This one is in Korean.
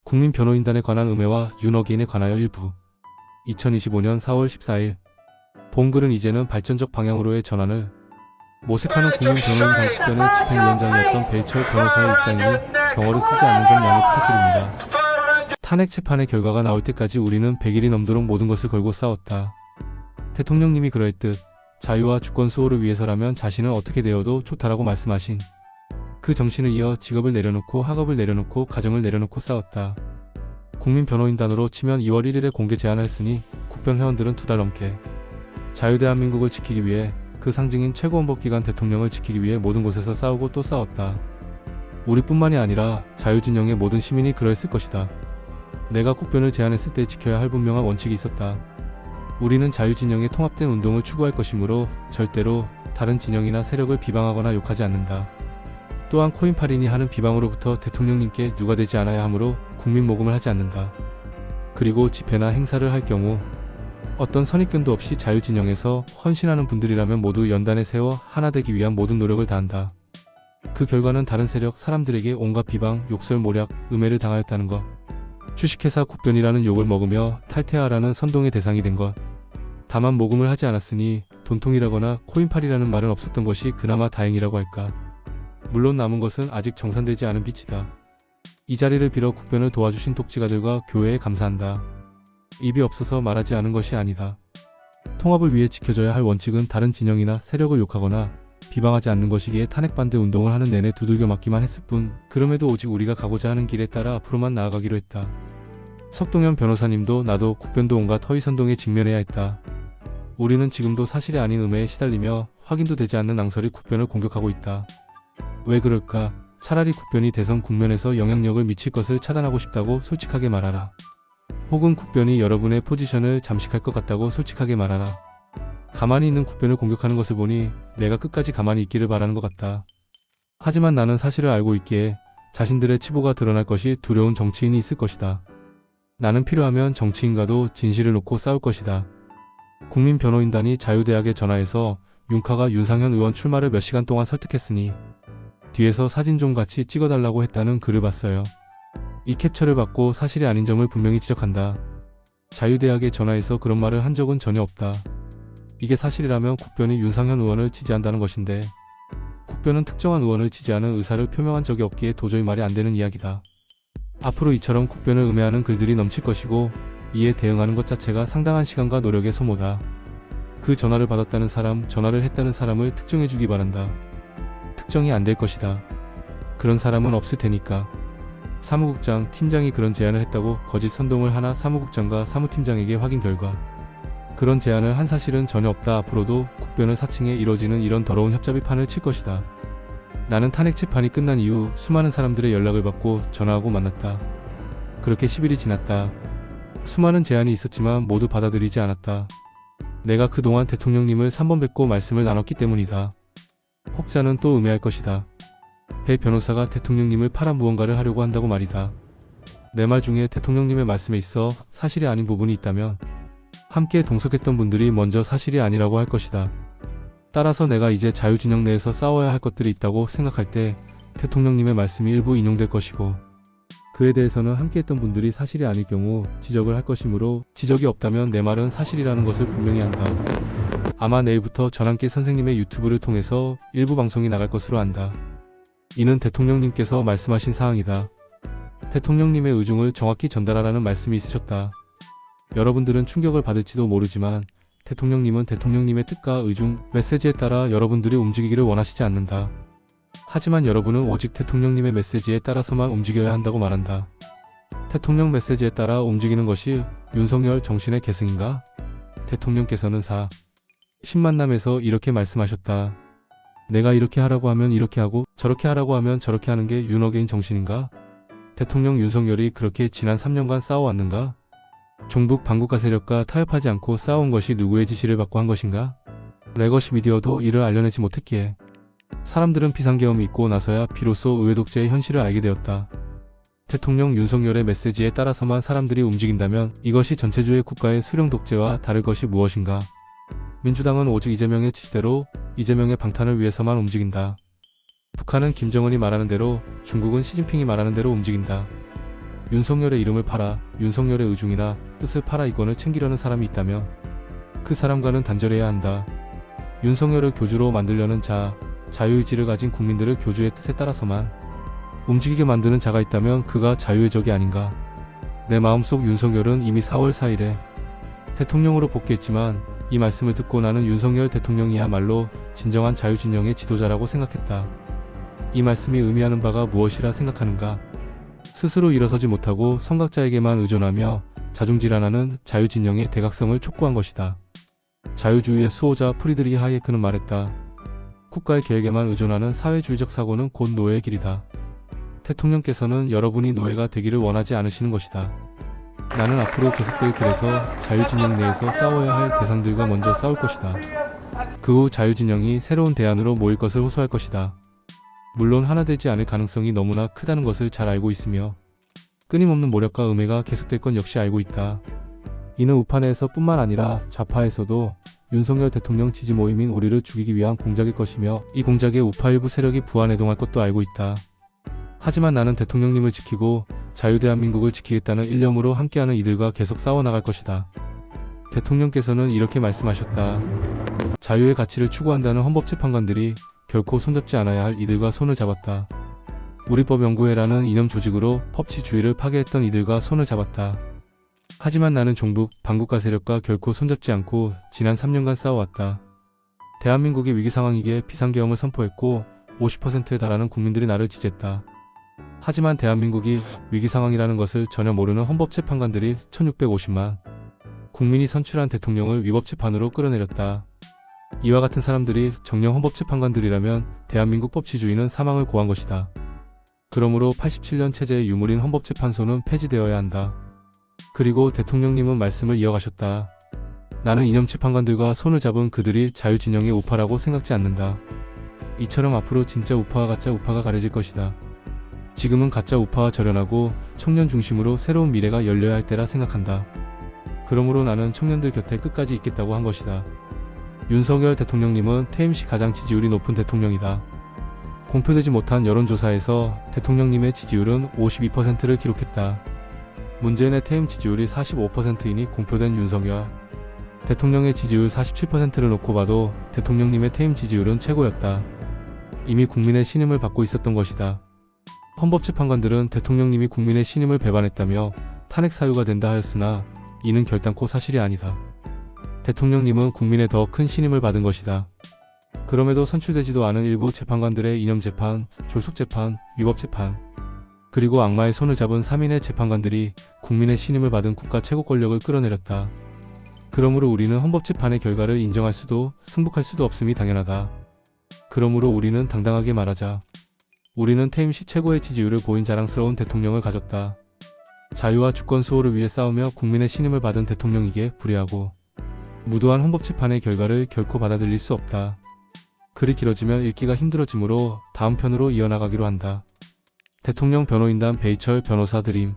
국민변호인단에 관한 음해와 윤어게인에 관하여 일부 2025년 4월 14일 본 글은 이제는 발전적 방향으로의 전환을 모색하는 국민변호인단 국변의 집행위원장이었던 배희철 변호사의 입장이니 경어를 쓰지 않는 점 양해 부탁드립니다. 탄핵 재판의 결과가 나올 때까지 우리는 100일이 넘도록 모든 것을 걸고 싸웠다. 대통령님이 그러했듯 자유와 주권 수호를 위해서라면 자신은 어떻게 되어도 좋다라고 말씀하신 그 정신을 이어 직업을 내려놓고 학업을 내려놓고 가정을 내려놓고 싸웠다. 국민변호인단으로 치면 2월 1일에 공개 제안을 했으니 국변 회원들은 2달 넘게 자유대한민국을 지키기 위해 그 상징인 최고헌법기관 대통령을 지키기 위해 모든 곳에서 싸우고 또 싸웠다. 우리뿐만이 아니라 자유진영의 모든 시민이 그러했을 것이다. 내가 국변을 제안했을 때 지켜야 할 분명한 원칙이 있었다. 우리는 자유진영의 통합된 운동을 추구할 것이므로 절대로 다른 진영이나 세력을 비방하거나 욕하지 않는다. 또한 코인팔인이 하는 비방으로부터 대통령님께 누가 되지 않아야 하므로 국민모금을 하지 않는다. 그리고 집회나 행사를 할 경우 어떤 선입견도 없이 자유진영에서 헌신하는 분들이라면 모두 연단에 세워 하나 되기 위한 모든 노력을 다한다. 그 결과는 다른 세력 사람들에게 온갖 비방, 욕설, 모략, 음해를 당하였다는 것. 주식회사 국변이라는 욕을 먹으며 탈퇴하라는 선동의 대상이 된 것. 다만 모금을 하지 않았으니 돈통이라거나 코인팔이라는 말은 없었던 것이 그나마 다행이라고 할까. 물론 남은 것은 아직 정산되지 않은 빚이다. 이 자리를 빌어 국변을 도와주신 독지가들과 교회에 감사한다. 입이 없어서 말하지 않은 것이 아니다. 통합을 위해 지켜져야 할 원칙은 다른 진영이나 세력을 욕하거나 비방하지 않는 것이기에 탄핵반대 운동을 하는 내내 두들겨 맞기만 했을 뿐 그럼에도 오직 우리가 가고자 하는 길에 따라 앞으로만 나아가기로 했다. 석동현 변호사님도 나도 국변도 온갖 허위선동에 직면해야 했다. 우리는 지금도 사실이 아닌 음해에 시달리며 확인도 되지 않는 낭설이 국변을 공격하고 있다. 왜 그럴까? 차라리 국변이 대선 국면에서 영향력을 미칠 것을 차단하고 싶다고 솔직하게 말하라. 혹은 국변이 여러분의 포지션을 잠식할 것 같다고 솔직하게 말하라. 가만히 있는 국변을 공격하는 것을 보니 내가 끝까지 가만히 있기를 바라는 것 같다. 하지만 나는 사실을 알고 있기에 자신들의 치부가 드러날 것이 두려운 정치인이 있을 것이다. 나는 필요하면 정치인과도 진실을 놓고 싸울 것이다. 국민변호인단이 자유대학에 전화해서 윤카가 윤상현 의원 출마를 몇 시간 동안 설득했으니 뒤에서 사진 좀 같이 찍어달라고 했다는 글을 봤어요. 이 캡처를 받고 사실이 아닌 점을 분명히 지적한다. 자유대학에 전화해서 그런 말을 한 적은 전혀 없다. 이게 사실이라면 국변이 윤상현 의원을 지지한다는 것인데 국변은 특정한 의원을 지지하는 의사를 표명한 적이 없기에 도저히 말이 안 되는 이야기다. 앞으로 이처럼 국변을 음해하는 글들이 넘칠 것이고 이에 대응하는 것 자체가 상당한 시간과 노력의 소모다. 그 전화를 받았다는 사람, 전화를 했다는 사람을 특정해주기 바란다. 특정이 안 될 것이다. 그런 사람은 없을 테니까. 사무국장, 팀장이 그런 제안을 했다고 거짓 선동을 하나 사무국장과 사무팀장에게 확인 결과 그런 제안을 한 사실은 전혀 없다. 앞으로도 국변을 사칭해 이뤄지는 이런 더러운 협잡이 판을 칠 것이다. 나는 탄핵 재판이 끝난 이후 수많은 사람들의 연락을 받고 전화하고 만났다. 그렇게 10일이 지났다. 수많은 제안이 있었지만 모두 받아들이지 않았다. 내가 그동안 대통령님을 3번 뵙고 말씀을 나눴기 때문이다. 혹자는 또 음해할 것이다. 배 변호사가 대통령님을 팔아 무언가를 하려고 한다고 말이다. 내 말 중에 대통령님의 말씀에 있어 사실이 아닌 부분이 있다면 함께 동석했던 분들이 먼저 사실이 아니라고 할 것이다. 따라서 내가 이제 자유진영 내에서 싸워야 할 것들이 있다고 생각할 때 대통령님의 말씀이 일부 인용될 것이고 그에 대해서는 함께했던 분들이 사실이 아닐 경우 지적을 할 것이므로 지적이 없다면 내 말은 사실이라는 것을 분명히 한다. 아마 내일부터 전한길 선생님의 유튜브를 통해서 일부 방송이 나갈 것으로 안다. 이는 대통령님께서 말씀하신 사항이다. 대통령님의 의중을 정확히 전달하라는 말씀이 있으셨다. 여러분들은 충격을 받을지도 모르지만 대통령님은 대통령님의 뜻과 의중, 메시지에 따라 여러분들이 움직이기를 원하시지 않는다. 하지만 여러분은 오직 대통령님의 메시지에 따라서만 움직여야 한다고 말한다. 대통령 메시지에 따라 움직이는 것이 윤석열 정신의 계승인가? 대통령께서는 10만남에서 이렇게 말씀하셨다. 내가 이렇게 하라고 하면 이렇게 하고 저렇게 하라고 하면 저렇게 하는 게 윤어게인 정신인가? 대통령 윤석열이 그렇게 지난 3년간 싸워왔는가? 종북 반국가 세력과 타협하지 않고 싸운 것이 누구의 지시를 받고 한 것인가? 레거시 미디어도 이를 알려내지 못했기에 사람들은 비상계엄이 있고 나서야 비로소 의회독재의 현실을 알게 되었다. 대통령 윤석열의 메시지에 따라서만 사람들이 움직인다면 이것이 전체주의 국가의 수령 독재와 다를 것이 무엇인가? 민주당은 오직 이재명의 지시대로 이재명의 방탄을 위해서만 움직인다. 북한은 김정은이 말하는 대로, 중국은 시진핑이 말하는 대로 움직인다. 윤석열의 이름을 팔아, 윤석열의 의중이나 뜻을 팔아 이권을 챙기려는 사람이 있다면 그 사람과는 단절해야 한다. 윤석열을 교주로 만들려는 자, 자유의지를 가진 국민들을 교주의 뜻에 따라서만 움직이게 만드는 자가 있다면 그가 자유의 적이 아닌가. 내 마음속 윤석열은 이미 4월 4일에 대통령으로 복귀했지만 이 말씀을 듣고 나는 윤석열 대통령이야말로 진정한 자유진영의 지도자라고 생각했다. 이 말씀이 의미하는 바가 무엇이라 생각하는가? 스스로 일어서지 못하고 선각자에게만 의존하며 자중질환하는 자유진영의 대각성을 촉구한 것이다. 자유주의의 수호자 프리드리히 하이에크는 말했다. 국가의 계획에만 의존하는 사회주의적 사고는 곧 노예의 길이다. 대통령께서는 여러분이 노예가 되기를 원하지 않으시는 것이다. 나는 앞으로 계속될 길에서 자유진영 내에서 싸워야 할 대상들과 먼저 싸울 것이다. 그 후 자유진영이 새로운 대안으로 모일 것을 호소할 것이다. 물론 하나 되지 않을 가능성이 너무나 크다는 것을 잘 알고 있으며 끊임없는 모략과 음해가 계속될 건 역시 알고 있다. 이는 우파내에서 뿐만 아니라 좌파에서도 윤석열 대통령 지지 모임인 우리를 죽이기 위한 공작일 것이며 이 공작에 우파 일부 세력이 부안해동할 것도 알고 있다. 하지만 나는 대통령님을 지키고 자유대한민국을 지키겠다는 일념으로 함께하는 이들과 계속 싸워나갈 것이다. 대통령께서는 이렇게 말씀하셨다. 자유의 가치를 추구한다는 헌법재판관들이 결코 손잡지 않아야 할 이들과 손을 잡았다. 우리법연구회라는 이념 조직으로 법치주의를 파괴했던 이들과 손을 잡았다. 하지만 나는 종북, 반국가 세력과 결코 손잡지 않고 지난 3년간 싸워왔다. 대한민국이 위기상황이기에 비상계엄을 선포했고 50%에 달하는 국민들이 나를 지지했다. 하지만 대한민국이 위기상황이라는 것을 전혀 모르는 헌법재판관들이 1650만 국민이 선출한 대통령을 위법재판으로 끌어내렸다. 이와 같은 사람들이 정령 헌법재판관들이라면 대한민국 법치주의는 사망을 고한 것이다. 그러므로 87년 체제의 유물인 헌법재판소는 폐지되어야 한다. 그리고 대통령님은 말씀을 이어가셨다. 나는 이념재판관들과 손을 잡은 그들이 자유진영의 우파라고 생각지 않는다. 이처럼 앞으로 진짜 우파와 가짜 우파가 가려질 것이다. 지금은 가짜 우파와 절연하고 청년 중심으로 새로운 미래가 열려야 할 때라 생각한다. 그러므로 나는 청년들 곁에 끝까지 있겠다고 한 것이다. 윤석열 대통령님은 퇴임 시 가장 지지율이 높은 대통령이다. 공표되지 못한 여론조사에서 대통령님의 지지율은 52%를 기록했다. 문재인의 퇴임 지지율이 45%이니 공표된 윤석열 대통령의 지지율 47%를 놓고 봐도 대통령님의 퇴임 지지율은 최고였다. 이미 국민의 신임을 받고 있었던 것이다. 헌법재판관들은 대통령님이 국민의 신임을 배반했다며 탄핵 사유가 된다 하였으나 이는 결단코 사실이 아니다. 대통령님은 국민의 더 큰 신임을 받은 것이다. 그럼에도 선출되지도 않은 일부 재판관들의 이념재판, 졸속재판, 위법재판, 그리고 악마의 손을 잡은 3인의 재판관들이 국민의 신임을 받은 국가 최고 권력을 끌어내렸다. 그러므로 우리는 헌법재판의 결과를 인정할 수도 승복할 수도 없음이 당연하다. 그러므로 우리는 당당하게 말하자. 우리는 퇴임 시 최고의 지지율을 보인 자랑스러운 대통령을 가졌다. 자유와 주권 수호를 위해 싸우며 국민의 신임을 받은 대통령에게 불의하고 무도한 헌법재판의 결과를 결코 받아들일 수 없다. 글이 길어지면 읽기가 힘들어지므로 다음 편으로 이어나가기로 한다. 대통령 변호인단 베이철 변호사 드림.